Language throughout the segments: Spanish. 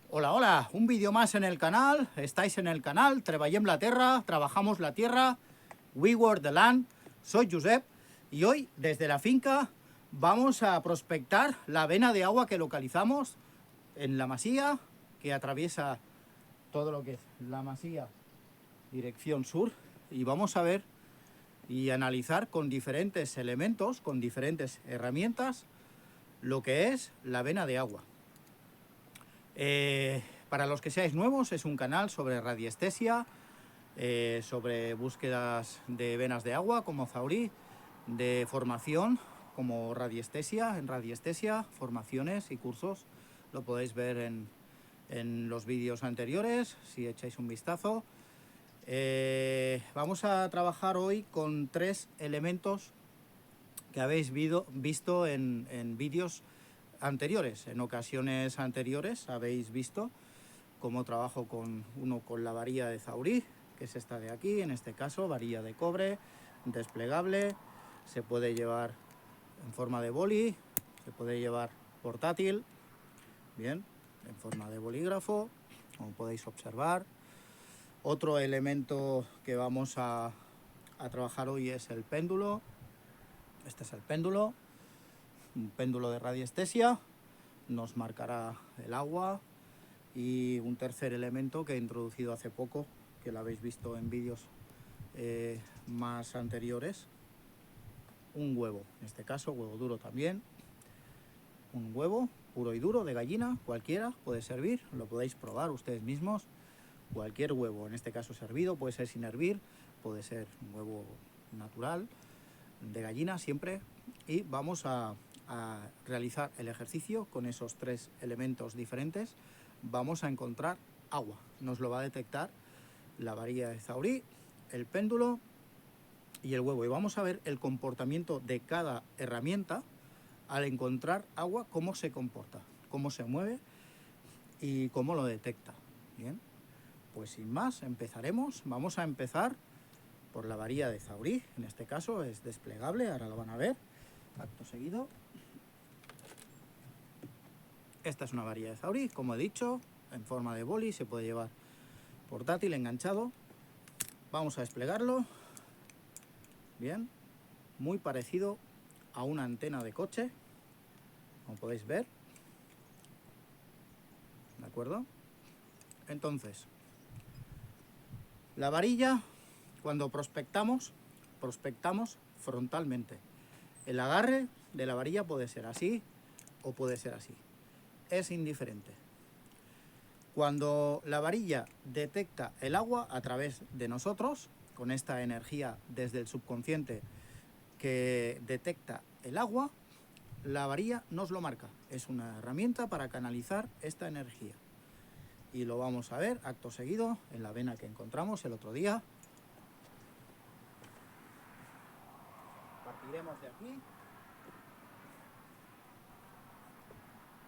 Hola, hola, un vídeo más en el canal, estáis en el canal, Treballem la Tierra, trabajamos la tierra, we work the land, soy Josep y hoy desde la finca vamos a prospectar la vena de agua que localizamos en la masía que atraviesa todo lo que es la masía dirección sur y vamos a ver y analizar con diferentes elementos, con diferentes herramientas lo que es la vena de agua. Para los que seáis nuevos, es un canal sobre radiestesia, sobre búsquedas de venas de agua como Zaurí, de formación como radiestesia, en radiestesia, formaciones y cursos. Lo podéis ver en los vídeos anteriores, si echáis un vistazo. Vamos a trabajar hoy con 3 elementos que habéis visto en vídeos anteriores. En ocasiones anteriores habéis visto cómo trabajo con la varilla de Zaurí, que es esta de aquí, en este caso varilla de cobre, desplegable, se puede llevar en forma de boli, se puede llevar portátil, bien, en forma de bolígrafo, como podéis observar. Otro elemento que vamos a trabajar hoy es el péndulo. Este es el péndulo, un péndulo de radiestesia, nos marcará el agua. Y un tercer elemento que he introducido hace poco, que lo habéis visto en vídeos más anteriores, un huevo, en este caso huevo duro también, un huevo puro y duro de gallina, cualquiera puede servir, lo podéis probar ustedes mismos, cualquier huevo, en este caso servido, puede ser sin hervir, puede ser un huevo natural, de gallina siempre, y vamos a realizar el ejercicio con esos 3 elementos diferentes. Vamos a encontrar agua, nos lo va a detectar la varilla de Zaurí, el péndulo y el huevo, y vamos a ver el comportamiento de cada herramienta al encontrar agua, cómo se comporta, cómo se mueve y cómo lo detecta. Bien, pues sin más empezaremos. Vamos a empezar por la varilla de Zaurí, en este caso es desplegable, ahora lo van a ver acto seguido. Esta es una varilla de Zaurí, como he dicho, en forma de boli, se puede llevar portátil, enganchado. Vamos a desplegarlo. Bien, muy parecido a una antena de coche, como podéis ver. ¿De acuerdo? Entonces, la varilla, cuando prospectamos frontalmente. El agarre de la varilla puede ser así o puede ser así. Es indiferente. Cuando la varilla detecta el agua a través de nosotros, con esta energía desde el subconsciente que detecta el agua, la varilla nos lo marca. Es una herramienta para canalizar esta energía. Y lo vamos a ver acto seguido en la vena que encontramos el otro día. Partiremos de aquí.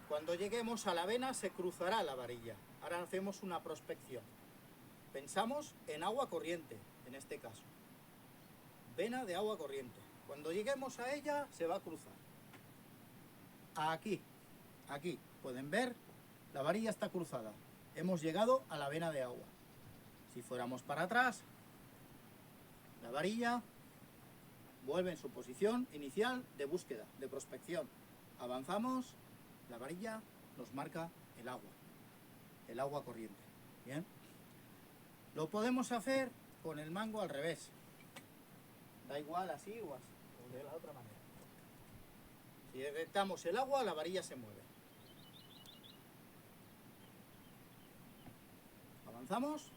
Cuando lleguemos a la vena se cruzará la varilla. Ahora hacemos una prospección. Pensamos en agua corriente, en este caso. Vena de agua corriente. Cuando lleguemos a ella se va a cruzar. Aquí, pueden ver, la varilla está cruzada. Hemos llegado a la vena de agua. Si fuéramos para atrás, la varilla vuelve en su posición inicial de búsqueda, de prospección. Avanzamos, la varilla nos marca el agua corriente. Bien. Lo podemos hacer con el mango al revés. Da igual así o así, o de la otra manera. Si detectamos el agua, la varilla se mueve. Avanzamos,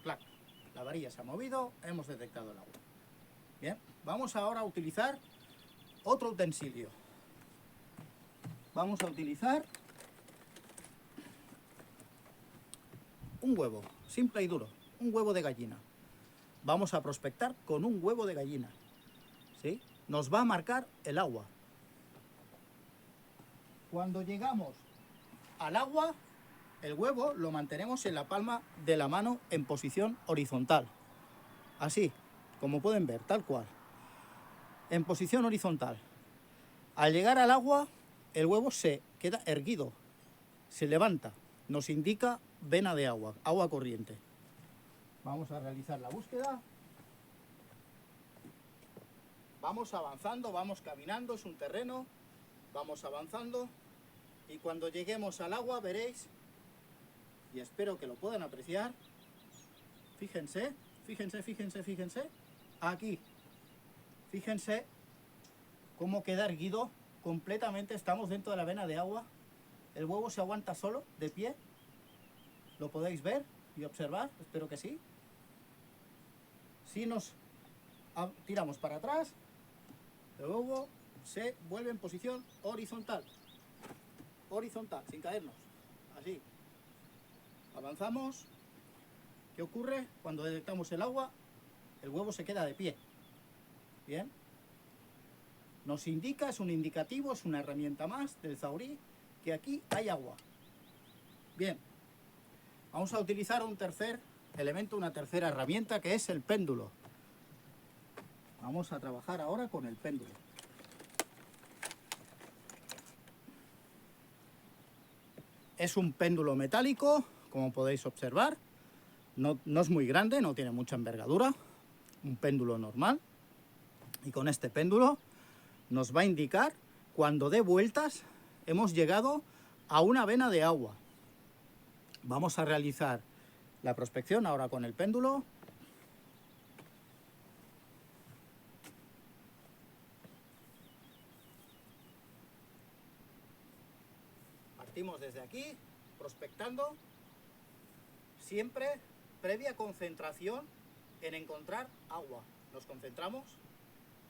clac, la varilla se ha movido, hemos detectado el agua. Bien, vamos ahora a utilizar otro utensilio. Vamos a utilizar un huevo, simple y duro, un huevo de gallina. Vamos a prospectar con un huevo de gallina, ¿sí? Nos va a marcar el agua. Cuando llegamos al agua, el huevo lo mantenemos en la palma de la mano en posición horizontal. Así, como pueden ver, tal cual. En posición horizontal. Al llegar al agua, el huevo se queda erguido, se levanta. nos indica vena de agua, agua corriente. Vamos a realizar la búsqueda. Vamos avanzando, vamos caminando, es un terreno, vamos avanzando y cuando lleguemos al agua veréis, y espero que lo puedan apreciar, fíjense, fíjense, fíjense, fíjense, aquí, fíjense cómo queda erguido completamente, estamos dentro de la vena de agua, el huevo se aguanta solo, de pie, lo podéis ver y observar, espero que sí. Si nos tiramos para atrás, el huevo se vuelve en posición horizontal, sin caernos, así. Avanzamos. ¿Qué ocurre? Cuando detectamos el agua, el huevo se queda de pie. Bien. Nos indica, es un indicativo, es una herramienta más del zaurí, que aquí hay agua. Bien. Vamos a utilizar un tercer elemento, una tercera herramienta, que es el péndulo. Vamos a trabajar ahora con el péndulo. Es un péndulo metálico, como podéis observar. No es muy grande, no tiene mucha envergadura. Un péndulo normal. Y con este péndulo nos va a indicar cuando dé vueltas hemos llegado a una vena de agua. Vamos a realizar la prospección ahora con el péndulo. Partimos desde aquí, prospectando, siempre previa concentración en encontrar agua. Nos concentramos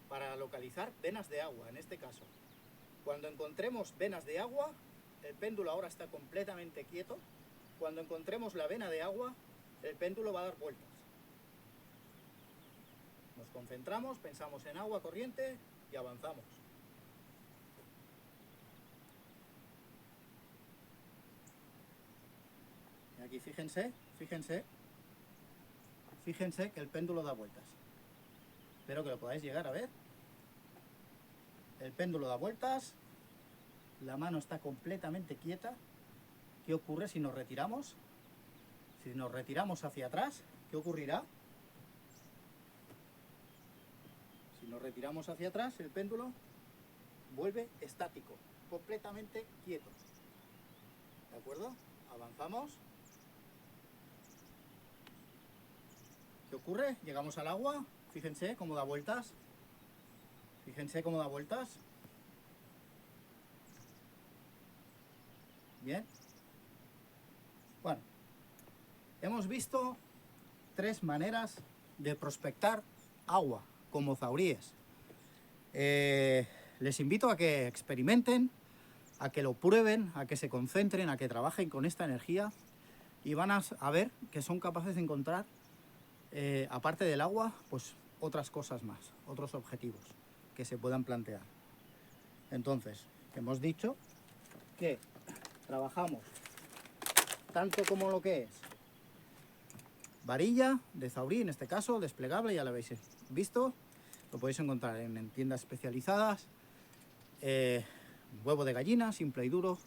para localizar venas de agua, en este caso. Cuando encontremos venas de agua, el péndulo ahora está completamente quieto. Cuando encontremos la vena de agua, el péndulo va a dar vueltas. Nos concentramos, pensamos en agua corriente y avanzamos. Y aquí fíjense, fíjense, fíjense que el péndulo da vueltas. Espero que lo podáis llegar a ver. El péndulo da vueltas, la mano está completamente quieta. ¿Qué ocurre si nos retiramos? Si nos retiramos hacia atrás, ¿qué ocurrirá? Si nos retiramos hacia atrás, el péndulo vuelve estático, completamente quieto. ¿De acuerdo? Avanzamos. ¿Qué ocurre? Llegamos al agua, fíjense cómo da vueltas. Fíjense cómo da vueltas. Bien. Bueno, hemos visto 3 maneras de prospectar agua como zauríes. Les invito a que experimenten, a que lo prueben, a que se concentren, a que trabajen con esta energía y van a ver que son capaces de encontrar, aparte del agua, pues otras cosas más, otros objetivos que se puedan plantear. Entonces, hemos dicho que trabajamos tanto como lo que es varilla de zaurí, en este caso, desplegable, ya lo habéis visto, lo podéis encontrar en tiendas especializadas, huevo de gallina, simple y duro,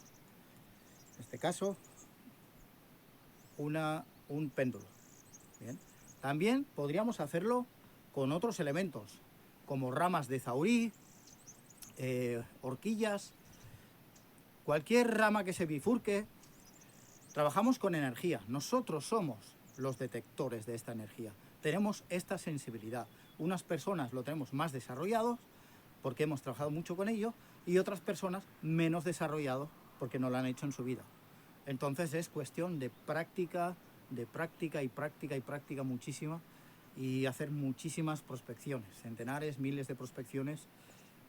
en este caso, un péndulo. Bien. También podríamos hacerlo con otros elementos, como ramas de zaurí, horquillas, cualquier rama que se bifurque. Trabajamos con energía, nosotros somos los detectores de esta energía, tenemos esta sensibilidad. Unas personas lo tenemos más desarrollado porque hemos trabajado mucho con ello y otras personas menos desarrollado porque no lo han hecho en su vida. Entonces es cuestión de práctica y práctica muchísima y hacer muchísimas prospecciones, centenares, miles de prospecciones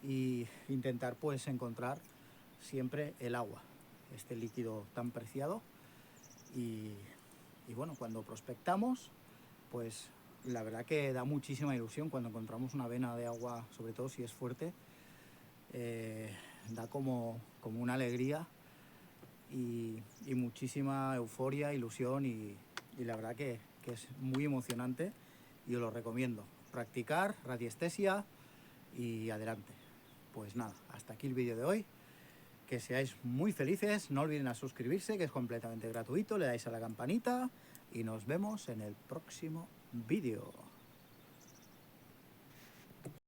y intentar pues encontrar siempre el agua, este líquido tan preciado. Y bueno, cuando prospectamos, pues la verdad que da muchísima ilusión cuando encontramos una vena de agua, sobre todo si es fuerte, da como una alegría y muchísima euforia, ilusión y la verdad que es muy emocionante y os lo recomiendo. Practicar radiestesia y adelante. Pues nada, hasta aquí el vídeo de hoy. que seáis muy felices, no olviden a suscribirse, que es completamente gratuito, le dais a la campanita y nos vemos en el próximo vídeo.